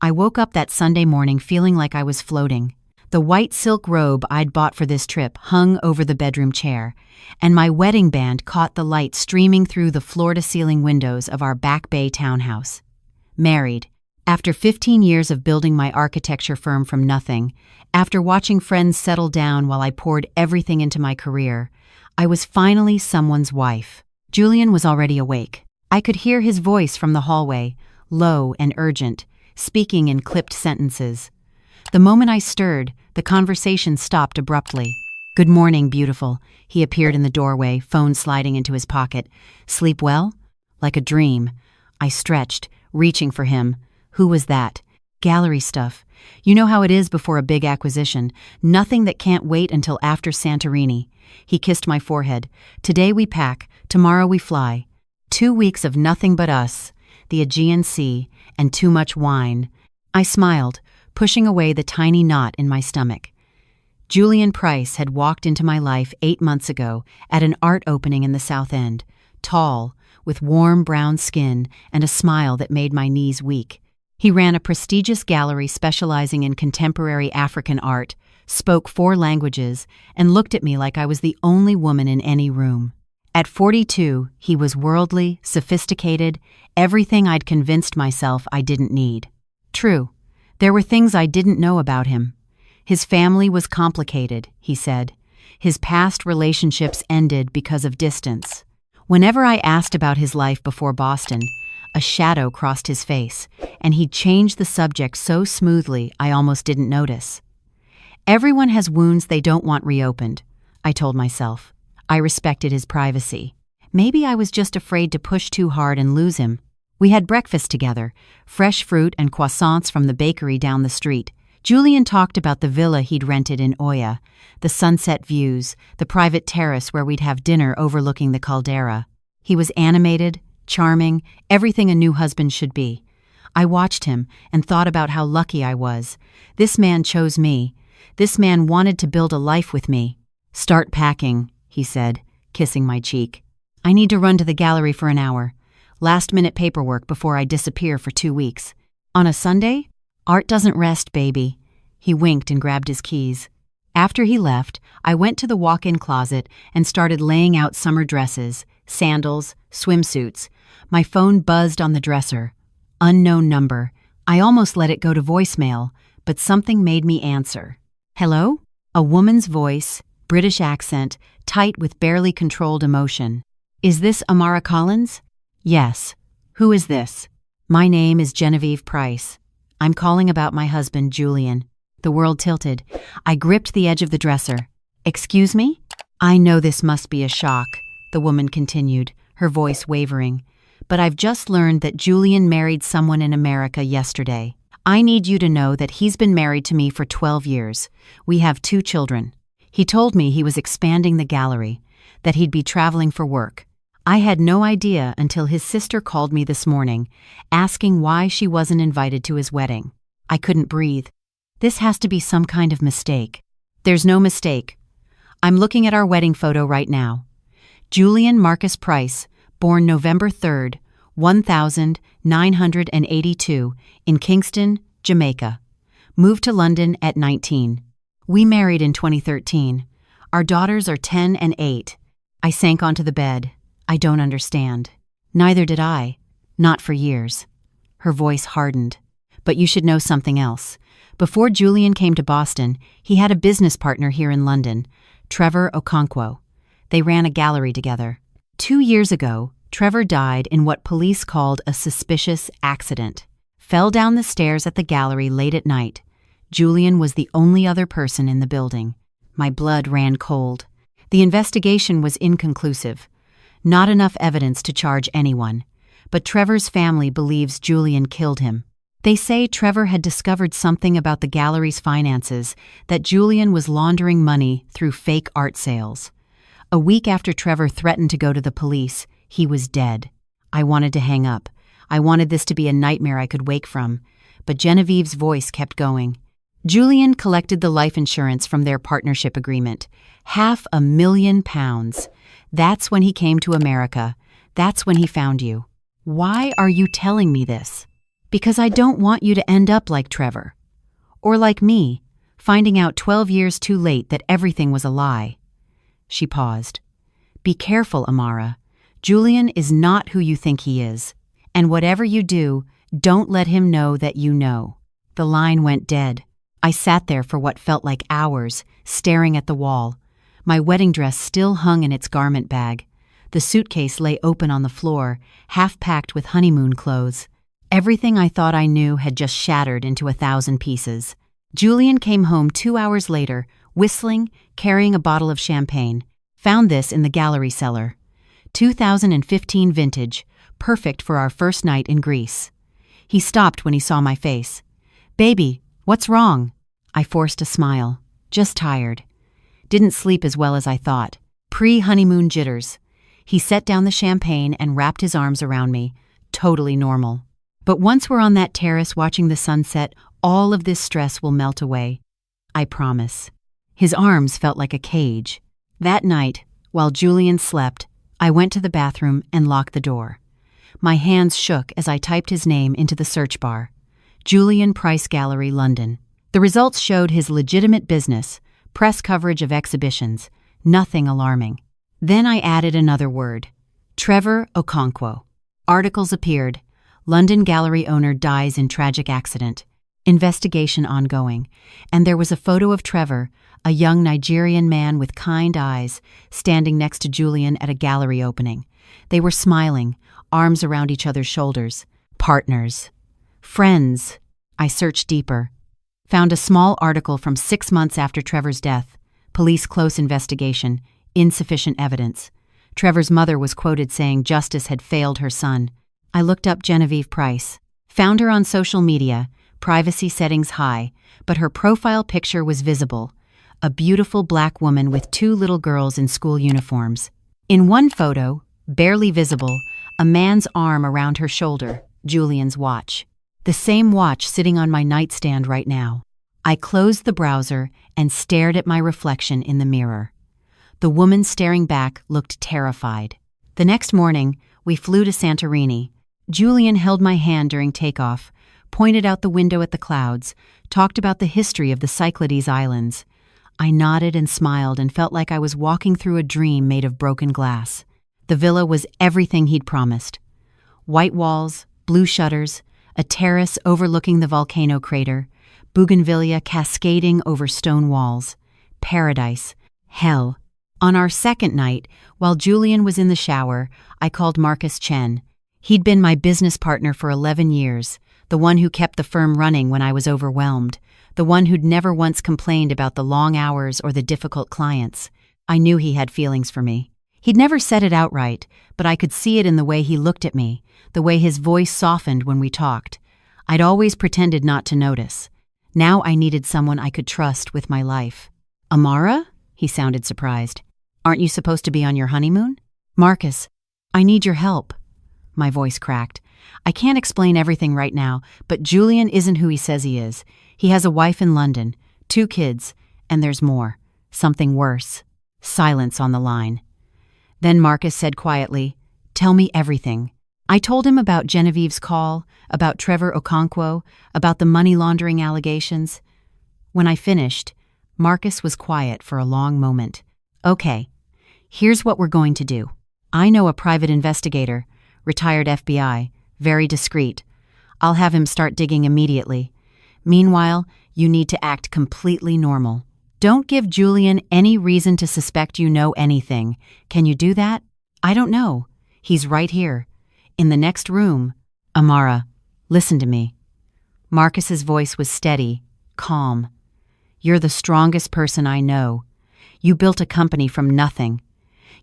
I woke up that Sunday morning feeling like I was floating. The white silk robe I'd bought for this trip hung over the bedroom chair, and my wedding band caught the light streaming through the floor-to-ceiling windows of our Back Bay townhouse. Married. After 15 years of building my architecture firm from nothing, after watching friends settle down while I poured everything into my career, I was finally someone's wife. Julian was already awake. I could hear his voice from the hallway, low and urgent, speaking in clipped sentences. The moment I stirred, the conversation stopped abruptly. "Good morning, beautiful." He appeared in the doorway, phone sliding into his pocket. "Sleep well?" "Like a dream." I stretched, reaching for him. Who was that? Gallery stuff. You know how it is before a big acquisition. Nothing that can't wait until after Santorini. He kissed my forehead. "Today we pack, tomorrow we fly." 2 weeks of nothing but us, the Aegean Sea, and too much wine. I smiled, pushing away the tiny knot in my stomach. Julian Price had walked into my life 8 months ago at an art opening in the South End, tall, with warm brown skin and a smile that made my knees weak. He ran a prestigious gallery specializing in contemporary African art, spoke 4 languages, and looked at me like I was the only woman in any room. At 42, he was worldly, sophisticated, everything I'd convinced myself I didn't need. True, there were things I didn't know about him. His family was complicated, he said. His past relationships ended because of distance. Whenever I asked about his life before Boston, a shadow crossed his face, and he changed the subject so smoothly I almost didn't notice. Everyone has wounds they don't want reopened, I told myself. I respected his privacy. Maybe I was just afraid to push too hard and lose him. We had breakfast together, fresh fruit and croissants from the bakery down the street. Julian talked about the villa he'd rented in Oya, the sunset views, the private terrace where we'd have dinner overlooking the caldera. He was animated, charming, everything a new husband should be. I watched him and thought about how lucky I was. This man chose me. This man wanted to build a life with me. "Start packing," he said, kissing my cheek. "I need to run to the gallery for an hour. Last-minute paperwork before I disappear for 2 weeks. On a Sunday? Art doesn't rest, baby." He winked and grabbed his keys. After he left, I went to the walk-in closet and started laying out summer dresses, sandals, swimsuits. My phone buzzed on the dresser. Unknown number. I almost let it go to voicemail, but something made me answer. "Hello?" A woman's voice, British accent, tight with barely controlled emotion. "Is this Amara Collins?" "Yes." "Who is this?" "My name is Genevieve Price. I'm calling about my husband, Julian." The world tilted. I gripped the edge of the dresser. "Excuse me?" "I know this must be a shock," the woman continued, her voice wavering. "But I've just learned that Julian married someone in America yesterday. I need you to know that he's been married to me for 12 years. We have 2 children. He told me he was expanding the gallery, that he'd be traveling for work. I had no idea until his sister called me this morning, asking why she wasn't invited to his wedding. I couldn't breathe. This has to be some kind of mistake." "There's no mistake. I'm looking at our wedding photo right now. Julian Marcus Price, born November 3rd, 1982, in Kingston, Jamaica. Moved to London at 19. We married in 2013. Our daughters are 10 and 8. I sank onto the bed. "I don't understand." "Neither did I. Not for years." Her voice hardened. "But you should know something else. Before Julian came to Boston, he had a business partner here in London, Trevor Okonkwo. They ran a gallery together. 2 years ago, Trevor died in what police called a suspicious accident. Fell down the stairs at the gallery late at night. Julian was the only other person in the building. My blood ran cold. The investigation was inconclusive. Not enough evidence to charge anyone. But Trevor's family believes Julian killed him. They say Trevor had discovered something about the gallery's finances, that Julian was laundering money through fake art sales. A week after Trevor threatened to go to the police, he was dead. I wanted to hang up. I wanted this to be a nightmare I could wake from. But Genevieve's voice kept going. Julian collected the life insurance from their partnership agreement. £500,000. That's when he came to America. That's when he found you. Why are you telling me this? Because I don't want you to end up like Trevor. Or like me, finding out 12 years too late that everything was a lie. She paused. Be careful, Amara. Julian is not who you think he is. And whatever you do, don't let him know that you know. The line went dead. I sat there for what felt like hours, staring at the wall. My wedding dress still hung in its garment bag. The suitcase lay open on the floor, half packed with honeymoon clothes. Everything I thought I knew had just shattered into 1,000 pieces. Julian came home 2 hours later, whistling, carrying a bottle of champagne. Found this in the gallery cellar. 2015 vintage, perfect for our first night in Greece. He stopped when he saw my face. Baby, what's wrong? I forced a smile. Just tired. Didn't sleep as well as I thought. Pre-honeymoon jitters. He set down the champagne and wrapped his arms around me. Totally normal. But once we're on that terrace watching the sunset, all of this stress will melt away. I promise. His arms felt like a cage. That night, while Julian slept, I went to the bathroom and locked the door. My hands shook as I typed his name into the search bar. Julian Price Gallery, London. The results showed his legitimate business, press coverage of exhibitions, nothing alarming. Then I added another word. Trevor Okonkwo. Articles appeared. London gallery owner dies in tragic accident. Investigation ongoing. And there was a photo of Trevor, a young Nigerian man with kind eyes, standing next to Julian at a gallery opening. They were smiling, arms around each other's shoulders. Partners. Friends. I searched deeper. Found a small article from 6 months after Trevor's death. Police close investigation. Insufficient evidence. Trevor's mother was quoted saying justice had failed her son. I looked up Genevieve Price. Found her on social media, privacy settings high, but her profile picture was visible. A beautiful black woman with 2 little girls in school uniforms. In one photo, barely visible, a man's arm around her shoulder, Julian's watch. The same watch sitting on my nightstand right now. I closed the browser and stared at my reflection in the mirror. The woman staring back looked terrified. The next morning, we flew to Santorini. Julian held my hand during takeoff, pointed out the window at the clouds, talked about the history of the Cyclades Islands. I nodded and smiled and felt like I was walking through a dream made of broken glass. The villa was everything he'd promised. White walls, blue shutters, a terrace overlooking the volcano crater, bougainvillea cascading over stone walls. Paradise. Hell. On our second night, while Julian was in the shower, I called Marcus Chen. He'd been my business partner for 11 years, the one who kept the firm running when I was overwhelmed, the one who'd never once complained about the long hours or the difficult clients. I knew he had feelings for me. He'd never said it outright, but I could see it in the way he looked at me, the way his voice softened when we talked. I'd always pretended not to notice. Now I needed someone I could trust with my life. Amara? He sounded surprised. Aren't you supposed to be on your honeymoon? Marcus, I need your help. My voice cracked. I can't explain everything right now, but Julian isn't who he says he is. He has a wife in London, 2 kids, and there's more. Something worse. Silence on the line. Then Marcus said quietly, Tell me everything. I told him about Genevieve's call, about Trevor Okonkwo, about the money laundering allegations. When I finished, Marcus was quiet for a long moment. Okay, here's what we're going to do. I know a private investigator, retired FBI, very discreet. I'll have him start digging immediately. Meanwhile, you need to act completely normal. Don't give Julian any reason to suspect you know anything. Can you do that? I don't know. He's right here. In the next room. Amara, listen to me. Marcus's voice was steady, calm. You're the strongest person I know. You built a company from nothing.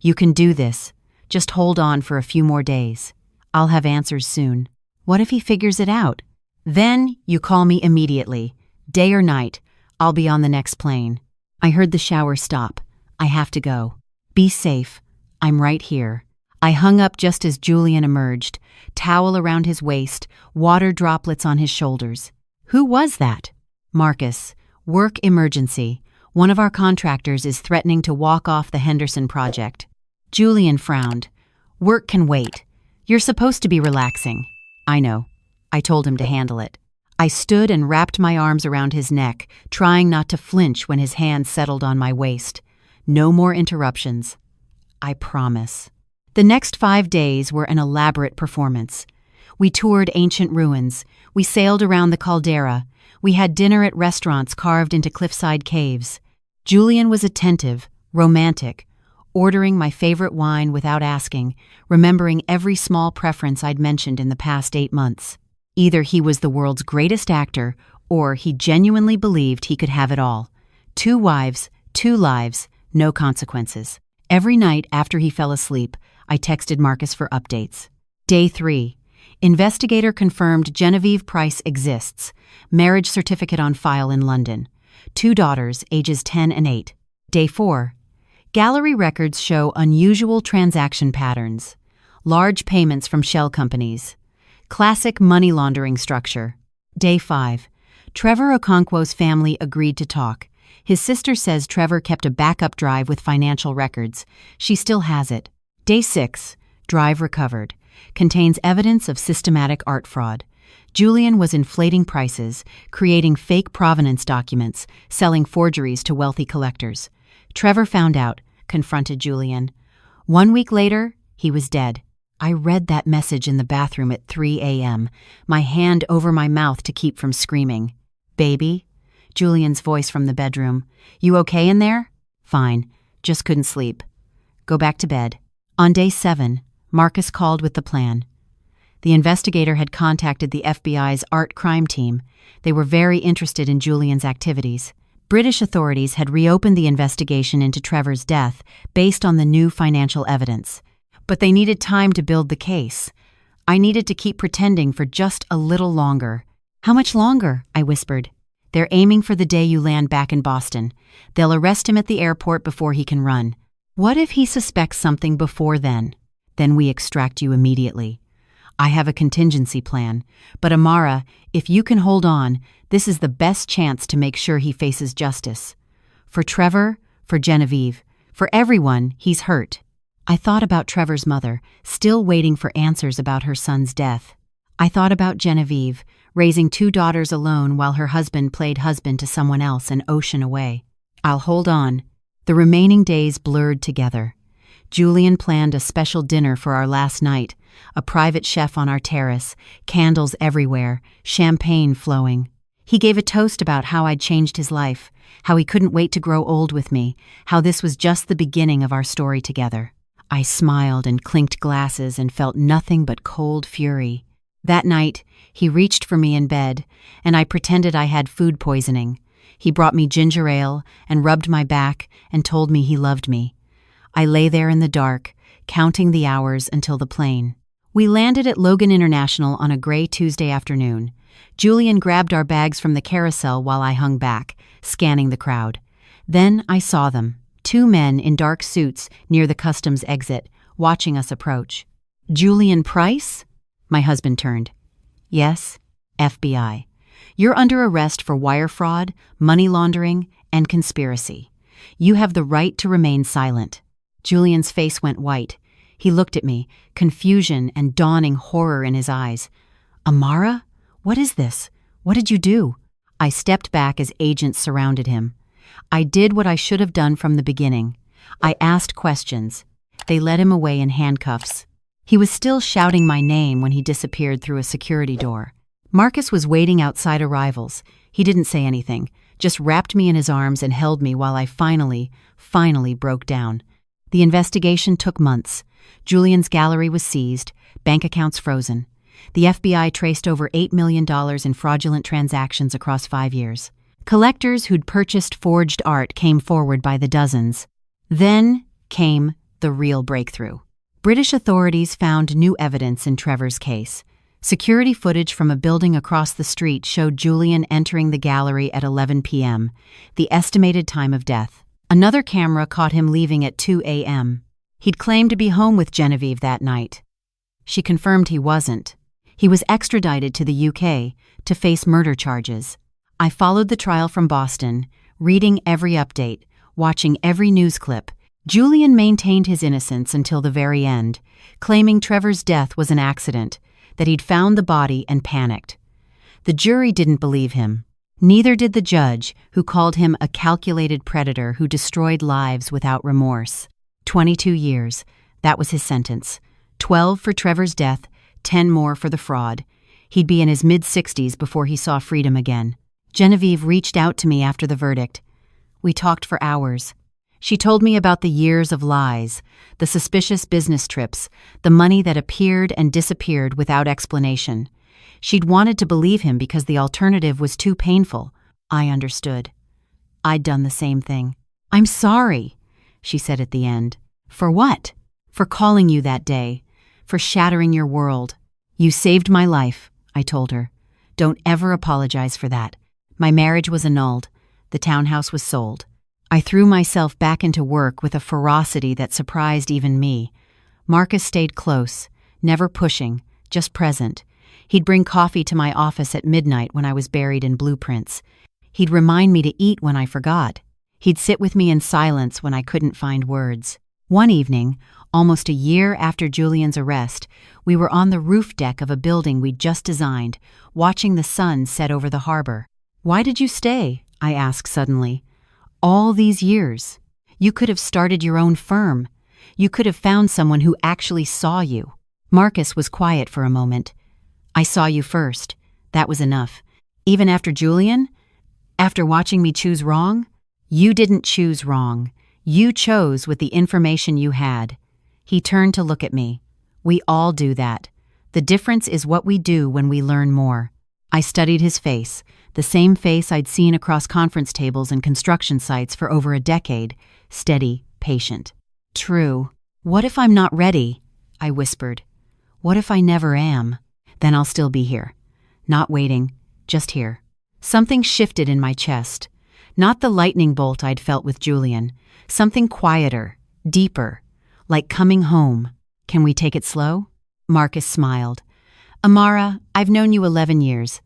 You can do this. Just hold on for a few more days. I'll have answers soon. What if he figures it out? Then you call me immediately. Day or night, I'll be on the next plane. I heard the shower stop. I have to go. Be safe. I'm right here. I hung up just as Julian emerged, towel around his waist, water droplets on his shoulders. Who was that? Marcus. Work emergency. One of our contractors is threatening to walk off the Henderson project. Julian frowned. Work can wait. You're supposed to be relaxing. I know. I told him to handle it. I stood and wrapped my arms around his neck, trying not to flinch when his hand settled on my waist. No more interruptions. I promise. The next 5 days were an elaborate performance. We toured ancient ruins. We sailed around the caldera. We had dinner at restaurants carved into cliffside caves. Julian was attentive, romantic, ordering my favorite wine without asking, remembering every small preference I'd mentioned in the past 8 months. Either he was the world's greatest actor, or he genuinely believed he could have it all. 2 wives, 2 lives, no consequences. Every night after he fell asleep, I texted Marcus for updates. Day 3. Investigator confirmed Genevieve Price exists. Marriage certificate on file in London. 2 daughters, ages 10 and 8. Day 4. Gallery records show unusual transaction patterns. Large payments from shell companies. Classic money laundering structure. Day 5. Trevor Okonkwo's family agreed to talk. His sister says Trevor kept a backup drive with financial records. She still has it. Day 6. Drive recovered. Contains evidence of systematic art fraud. Julian was inflating prices, creating fake provenance documents, selling forgeries to wealthy collectors. Trevor found out, confronted Julian. 1 week later, he was dead. I read that message in the bathroom at 3 a.m., my hand over my mouth to keep from screaming. Baby? Julian's voice from the bedroom. You okay in there? Fine. Just couldn't sleep. Go back to bed. On day 7, Marcus called with the plan. The investigator had contacted the FBI's art crime team. They were very interested in Julian's activities. British authorities had reopened the investigation into Trevor's death based on the new financial evidence. But they needed time to build the case. I needed to keep pretending for just a little longer. How much longer? I whispered. They're aiming for the day you land back in Boston. They'll arrest him at the airport before he can run. What if he suspects something before then? Then we extract you immediately. I have a contingency plan. But Amara, if you can hold on, this is the best chance to make sure he faces justice. For Trevor, for Genevieve, for everyone, he's hurt. I thought about Trevor's mother, still waiting for answers about her son's death. I thought about Genevieve, raising 2 daughters alone while her husband played husband to someone else an ocean away. I'll hold on. The remaining days blurred together. Julian planned a special dinner for our last night, a private chef on our terrace, candles everywhere, champagne flowing. He gave a toast about how I'd changed his life, how he couldn't wait to grow old with me, how this was just the beginning of our story together. I smiled and clinked glasses and felt nothing but cold fury. That night, he reached for me in bed, and I pretended I had food poisoning. He brought me ginger ale and rubbed my back and told me he loved me. I lay there in the dark, counting the hours until the plane. We landed at Logan International on a gray Tuesday afternoon. Julian grabbed our bags from the carousel while I hung back, scanning the crowd. Then I saw them. 2 men in dark suits near the customs exit, watching us approach. Julian Price? My husband turned. Yes, FBI. You're under arrest for wire fraud, money laundering, and conspiracy. You have the right to remain silent. Julian's face went white. He looked at me, confusion and dawning horror in his eyes. Amara? What is this? What did you do? I stepped back as agents surrounded him. I did what I should have done from the beginning. I asked questions. They led him away in handcuffs. He was still shouting my name when he disappeared through a security door. Marcus was waiting outside arrivals. He didn't say anything, just wrapped me in his arms and held me while I finally broke down. The investigation took months. Julian's gallery was seized, bank accounts frozen. The FBI traced over $8 million in fraudulent transactions across 5 years. Collectors who'd purchased forged art came forward by the dozens. Then came the real breakthrough. British authorities found new evidence in Trevor's case. Security footage from a building across the street showed Julian entering the gallery at 11 p.m., the estimated time of death. Another camera caught him leaving at 2 a.m. He'd claimed to be home with Genevieve that night. She confirmed he wasn't. He was extradited to the UK to face murder charges. I followed the trial from Boston, reading every update, watching every news clip. Julian maintained his innocence until the very end, claiming Trevor's death was an accident, that he'd found the body and panicked. The jury didn't believe him. Neither did the judge, who called him a calculated predator who destroyed lives without remorse. 22 years. That was his sentence. 12 for Trevor's death, 10 more for the fraud. He'd be in his mid-60s before he saw freedom again. Genevieve reached out to me after the verdict. We talked for hours. She told me about the years of lies, the suspicious business trips, the money that appeared and disappeared without explanation. She'd wanted to believe him because the alternative was too painful. I understood. I'd done the same thing. "I'm sorry," she said at the end. "For what?" "For calling you that day. For shattering your world." "You saved my life," I told her. "Don't ever apologize for that. My marriage was annulled. The townhouse was sold." I threw myself back into work with a ferocity that surprised even me. Marcus stayed close, never pushing, just present. He'd bring coffee to my office at midnight when I was buried in blueprints. He'd remind me to eat when I forgot. He'd sit with me in silence when I couldn't find words. One evening, almost a year after Julian's arrest, we were on the roof deck of a building we'd just designed, watching the sun set over the harbor. "Why did you stay?" I asked suddenly. "All these years. You could have started your own firm. You could have found someone who actually saw you." Marcus was quiet for a moment. "I saw you first. That was enough. Even after Julian? After watching me choose wrong? You didn't choose wrong. You chose with the information you had." He turned to look at me. "We all do that. The difference is what we do when we learn more." I studied his face, the same face I'd seen across conference tables and construction sites for over a decade, steady, patient. "True. What if I'm not ready?" I whispered. "What if I never am? Then I'll still be here. Not waiting, just here." Something shifted in my chest. Not the lightning bolt I'd felt with Julian. Something quieter, deeper, like coming home. "Can we take it slow?" Marcus smiled. "Amara, I've known you 11 years.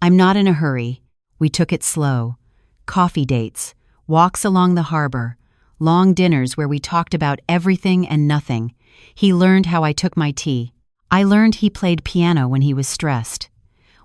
I'm not in a hurry." We took it slow. Coffee dates, walks along the harbor, long dinners where we talked about everything and nothing. He learned how I took my tea. I learned he played piano when he was stressed.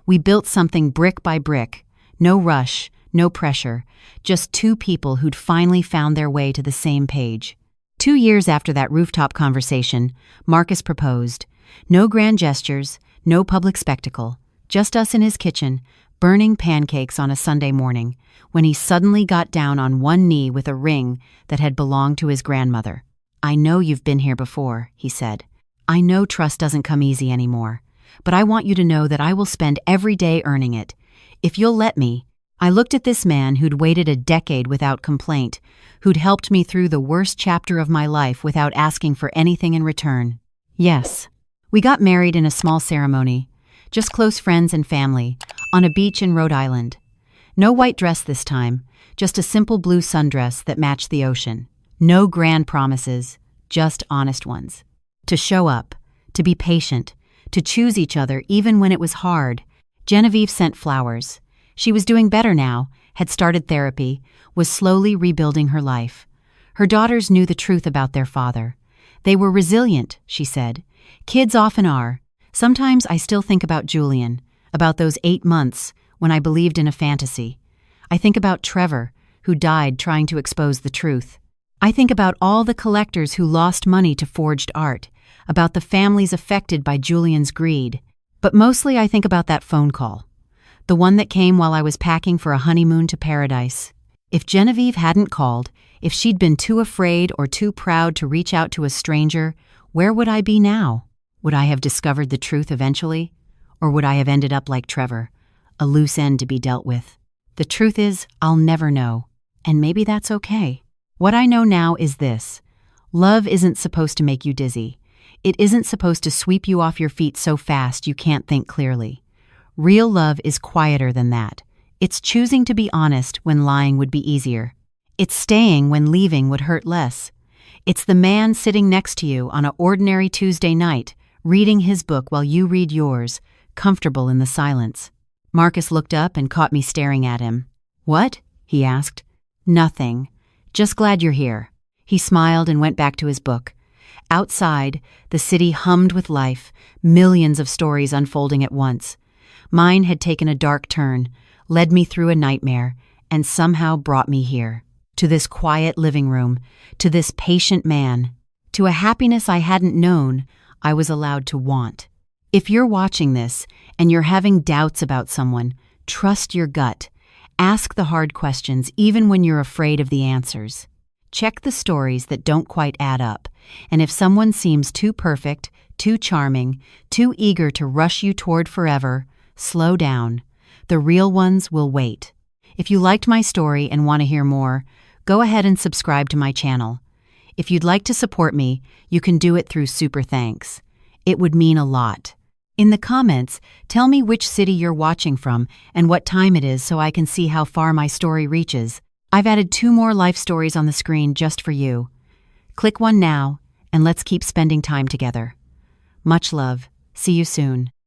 We built something brick by brick. No rush, no pressure. Just two people who'd finally found their way to the same page. 2 years after that rooftop conversation, Marcus proposed. No grand gestures, no public spectacle. Just us in his kitchen, burning pancakes on a Sunday morning, when he suddenly got down on one knee with a ring that had belonged to his grandmother. "I know you've been here before," he said. "I know trust doesn't come easy anymore, but I want you to know that I will spend every day earning it. If you'll let me." I looked at this man who'd waited a decade without complaint, who'd helped me through the worst chapter of my life without asking for anything in return. "Yes." We got married in a small ceremony, just close friends and family, on a beach in Rhode Island. No white dress this time, just a simple blue sundress that matched the ocean. No grand promises, just honest ones. To show up, to be patient, to choose each other even when it was hard. Genevieve sent flowers. She was doing better now, had started therapy, was slowly rebuilding her life. Her daughters knew the truth about their father. They were resilient, she said. Kids often are. Sometimes I still think about Julian, about those 8 months when I believed in a fantasy. I think about Trevor, who died trying to expose the truth. I think about all the collectors who lost money to forged art, about the families affected by Julian's greed. But mostly I think about that phone call, the one that came while I was packing for a honeymoon to paradise. If Genevieve hadn't called, if she'd been too afraid or too proud to reach out to a stranger, where would I be now? Would I have discovered the truth eventually? Or would I have ended up like Trevor, a loose end to be dealt with? The truth is, I'll never know. And maybe that's okay. What I know now is this. Love isn't supposed to make you dizzy. It isn't supposed to sweep you off your feet so fast you can't think clearly. Real love is quieter than that. It's choosing to be honest when lying would be easier. It's staying when leaving would hurt less. It's the man sitting next to you on an ordinary Tuesday night, reading his book while you read yours, comfortable in the silence. Marcus looked up and caught me staring at him. "What?" he asked. "Nothing. Just glad you're here." He smiled and went back to his book. Outside, the city hummed with life, millions of stories unfolding at once. Mine had taken a dark turn, led me through a nightmare, and somehow brought me here. To this quiet living room, to this patient man, to a happiness I hadn't known I was allowed to want. If you're watching this and you're having doubts about someone, trust your gut. Ask the hard questions even when you're afraid of the answers. Check the stories that don't quite add up, and if someone seems too perfect, too charming, too eager to rush you toward forever, slow down. The real ones will wait. If you liked my story and want to hear more, go ahead and subscribe to my channel. If you'd like to support me, you can do it through Super Thanks. It would mean a lot. In the comments, tell me which city you're watching from and what time it is so I can see how far my story reaches. I've added 2 more life stories on the screen just for you. Click one now, and let's keep spending time together. Much love. See you soon.